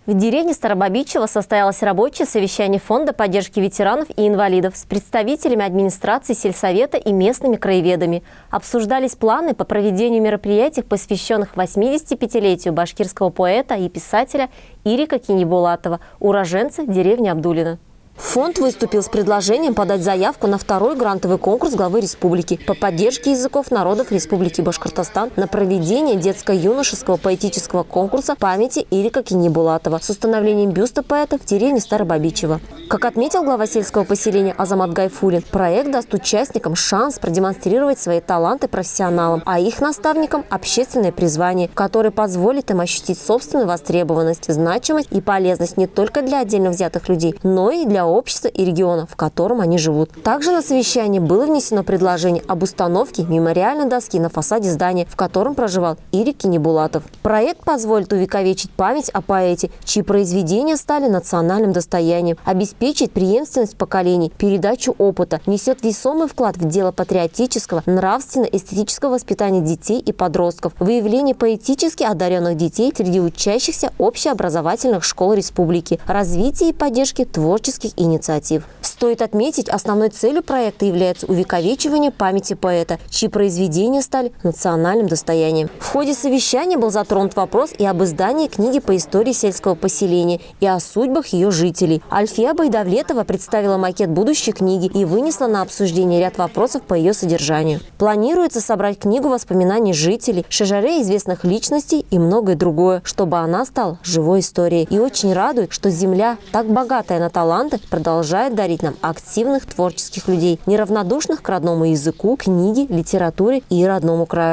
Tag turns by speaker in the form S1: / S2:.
S1: В деревне Старобабичево состоялось рабочее совещание Фонда поддержки ветеранов и инвалидов с представителями администрации сельсовета и местными краеведами. Обсуждались планы по проведению мероприятий, посвященных 85-летию башкирского поэта и писателя Ирика Кинибулатова, уроженца деревни Абдулино. Фонд выступил с предложением подать заявку на второй грантовый конкурс главы республики по поддержке языков народов Республики Башкортостан на проведение детско-юношеского поэтического конкурса памяти Ирика Кинибулатова с установлением бюста поэта в деревне Старобабичево. Как отметил глава сельского поселения Азамат Гайфулин, проект даст участникам шанс продемонстрировать свои таланты профессионалам, а их наставникам – общественное призвание, которое позволит им ощутить собственную востребованность, значимость и полезность не только для отдельно взятых людей, но и для общества и региона, в котором они живут. Также на совещании было внесено предложение об установке мемориальной доски на фасаде здания, в котором проживал Ирик Кинибулатов. Проект позволит увековечить память о поэте, чьи произведения стали национальным достоянием, обеспечить преемственность поколений, передачу опыта, несет весомый вклад в дело патриотического, нравственно-эстетического воспитания детей и подростков, выявление поэтически одаренных детей среди учащихся общеобразовательных школ республики, развитие и поддержки творческих инициатив. Стоит отметить, основной целью проекта является увековечивание памяти поэта, чьи произведения стали национальным достоянием. В ходе совещания был затронут вопрос и об издании книги по истории сельского поселения и о судьбах ее жителей. Альфия Байдавлетова представила макет будущей книги и вынесла на обсуждение ряд вопросов по ее содержанию. Планируется собрать книгу воспоминаний жителей, шежаре известных личностей и многое другое, чтобы она стала живой историей. И очень радует, что земля, так богатая на таланты, продолжает дарить нам активных творческих людей, неравнодушных к родному языку, книге, литературе и родному краю.